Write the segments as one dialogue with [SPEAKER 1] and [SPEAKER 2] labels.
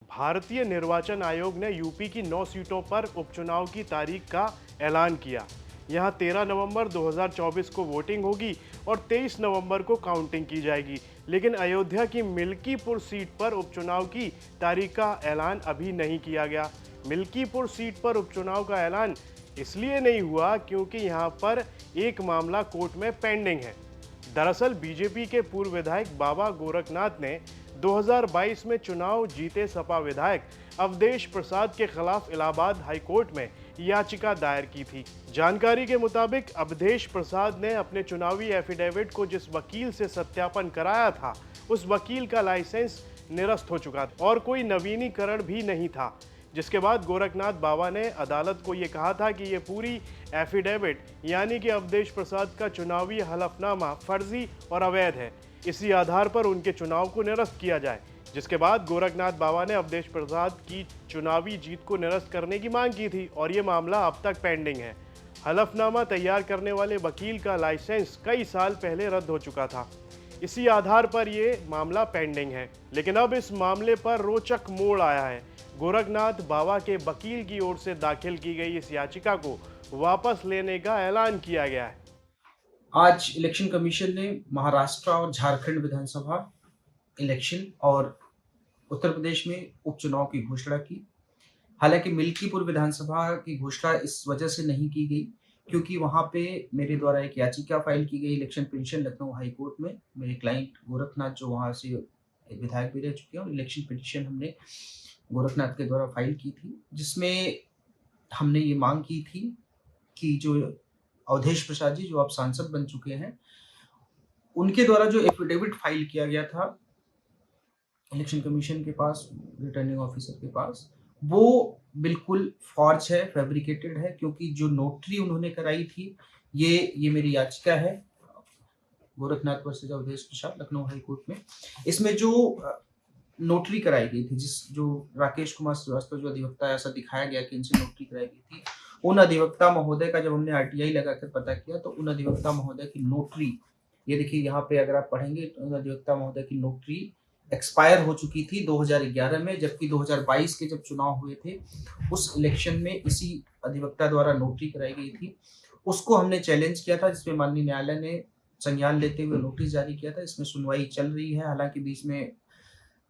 [SPEAKER 1] भारतीय निर्वाचन आयोग ने यूपी की 9 सीटों पर उपचुनाव की तारीख का ऐलान किया। यहां 13 नवंबर 2024 को वोटिंग होगी और 23 नवंबर को काउंटिंग की जाएगी। लेकिन अयोध्या की मिल्कीपुर सीट पर उपचुनाव की तारीख का ऐलान अभी नहीं किया गया। मिल्कीपुर सीट पर उपचुनाव का ऐलान इसलिए नहीं हुआ क्योंकि यहां पर एक मामला कोर्ट में पेंडिंग है। दरअसल बीजेपी के पूर्व विधायक बाबा गोरखनाथ ने 2022 में चुनाव जीते सपा विधायक अवधेश प्रसाद के खिलाफ इलाहाबाद हाईकोर्ट में याचिका दायर की थी। जानकारी के मुताबिक अवधेश प्रसाद ने अपने चुनावी एफिडेविट को जिस वकील से सत्यापन कराया था, उस वकील का लाइसेंस निरस्त हो चुका था और कोई नवीनीकरण भी नहीं था, जिसके बाद गोरखनाथ बाबा ने अदालत को ये कहा था कि ये पूरी एफिडेविट यानी कि अवधेश प्रसाद का चुनावी हलफनामा फर्जी और अवैध है। इसी आधार पर उनके चुनाव को निरस्त किया जाए, जिसके बाद गोरखनाथ बाबा ने अवधेश प्रसाद की चुनावी जीत को निरस्त करने की मांग की थी और ये मामला अब तक पेंडिंग है। हलफनामा तैयार करने वाले वकील का लाइसेंस कई साल पहले रद्द हो चुका था। इसी आधार पर ये मामला पेंडिंग है। लेकिन अब इस मामले पर रोचक मोड़ आया है। गोरखनाथ बाबा के वकील की ओर से दाखिल की गई इस याचिका को वापस लेने का ऐलान किया गया है।
[SPEAKER 2] आज इलेक्शन कमीशन ने महाराष्ट्र और झारखंड विधानसभा इलेक्शन और उत्तर प्रदेश में उपचुनाव की घोषणा की। हालांकि मिल्कीपुर विधानसभा की घोषणा इस वजह से नहीं की गई क्योंकि वहां पे मेरे द्वारा एक याचिका फाइल की गई election petition Lucknow high court में। मेरे क्लाइंट गोरखनाथ जो वहां से विधायक भी रह चुके हैं और इलेक्शन पिटीशन हमने गोरखनाथ के द्वारा फाइल की थी, जिसमें हमने ये मांग की थी कि जो अवधेश प्रसाद जी जो अब सांसद बन चुके हैं, उनके द्वारा जो एफिडेविट फाइल किया गया था इलेक्शन कमीशन के पास, रिटर्निंग ऑफिसर के पास, वो बिल्कुल फॉर्ज है, फैब्रिकेटेड है। क्योंकि जो नोटरी उन्होंने कराई थी, ये मेरी याचिका है Gorakhnath versus Awadhesh Prasad Lucknow high court में। इसमें जो नोटरी कराई गई थी, जो राकेश कुमार श्रीवास्तव जो अधिवक्ता, ऐसा दिखाया गया कि इनसे नोटरी कराई गई थी, उन अधिवक्ता महोदय का जब हमने आरटीआई लगाकर पता किया तो उन अधिवक्ता महोदय की नोटरी, ये देखिए यहाँ पे अगर आप पढ़ेंगे तो उन अधिवक्ता महोदय की नोटरी एक्सपायर हो चुकी थी 2011 में, जबकि 2022 के जब चुनाव हुए थे उस इलेक्शन में इसी अधिवक्ता द्वारा नोटरी कराई गई थी। उसको हमने चैलेंज किया था, जिसमें माननीय न्यायालय ने संज्ञान लेते हुए नोटिस जारी किया था। इसमें सुनवाई चल रही है। हालांकि बीच में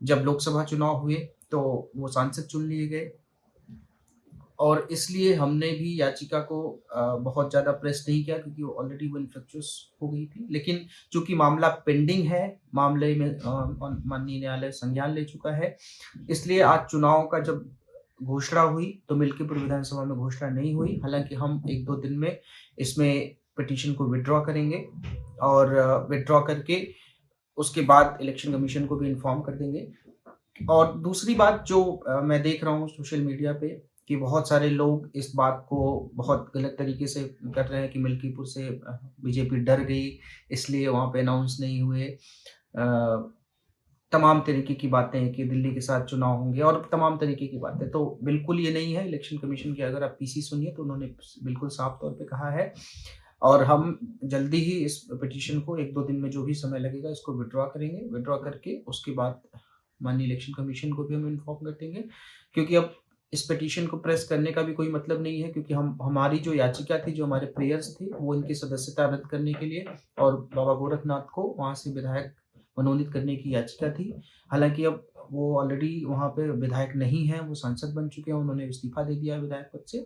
[SPEAKER 2] जब लोकसभा चुनाव हुए तो वो सांसद चुन लिए गए और इसलिए हमने भी याचिका को बहुत ज़्यादा प्रेस नहीं किया क्योंकि वो ऑलरेडी वो इन्फ्लेक्चुअस हो गई थी। लेकिन चूंकि मामला पेंडिंग है, मामले में माननीय न्यायालय संज्ञान ले चुका है, इसलिए आज चुनाव का जब घोषणा हुई तो मिल्कीपुर विधानसभा में घोषणा नहीं हुई। हालांकि हम 1-2 दिन में इसमें पिटीशन को विड्रॉ करेंगे और विड्रॉ करके उसके बाद इलेक्शन कमीशन को भी इन्फॉर्म कर देंगे। और दूसरी बात जो मैं देख रहा हूँ सोशल मीडिया पे कि बहुत सारे लोग इस बात को बहुत गलत तरीके से कर रहे हैं कि मिल्कीपुर से बीजेपी डर गई इसलिए वहाँ पे अनाउंस नहीं हुए। तमाम तरीके की बातें कि दिल्ली के साथ चुनाव होंगे और तमाम तरीके की बातें, तो बिल्कुल ये नहीं है। इलेक्शन कमीशन की अगर आप पीसी सुनिए तो उन्होंने बिल्कुल साफ तौर पे कहा है और हम जल्दी ही इस पिटीशन को 1-2 दिन में जो भी समय लगेगा इसको विड्रॉ करेंगे। विड्रॉ करके उसके बाद माननीय इलेक्शन कमीशन को भी हम इन्फॉर्म कर देंगे, क्योंकि अब इस पिटीशन को प्रेस करने का भी कोई मतलब नहीं है, क्योंकि हमारी जो याचिका थी, जो हमारे प्रेयर्स थे, वो इनकी सदस्यता रद्द करने के लिए और बाबा गोरखनाथ को वहाँ से विधायक मनोनीत करने की याचिका थी। हालांकि अब वो ऑलरेडी वहाँ पे विधायक नहीं है, वो सांसद बन चुके हैं, उन्होंने इस्तीफा दे दिया है विधायक पद से,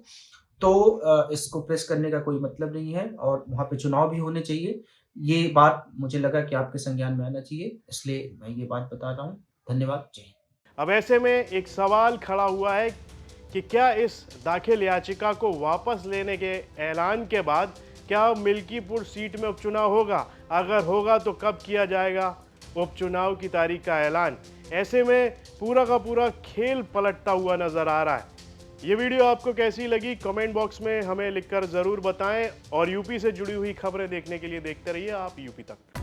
[SPEAKER 2] तो इसको प्रेस करने का कोई मतलब नहीं है और वहाँ पे चुनाव भी होने चाहिए। ये बात मुझे लगा कि आपके संज्ञान में आना चाहिए, इसलिए मैं ये बात बता रहा हूँ। धन्यवाद। जय हिंद।
[SPEAKER 1] अब ऐसे में एक सवाल खड़ा हुआ है कि क्या इस दाखिल याचिका को वापस लेने के ऐलान के बाद क्या मिल्कीपुर सीट में उपचुनाव होगा? अगर होगा तो कब किया जाएगा उपचुनाव की तारीख का ऐलान? ऐसे में पूरा का पूरा खेल पलटता हुआ नजर आ रहा है। ये वीडियो आपको कैसी लगी कमेंट बॉक्स में हमें लिखकर ज़रूर बताएं और यूपी से जुड़ी हुई खबरें देखने के लिए देखते रहिए आप यूपी तक।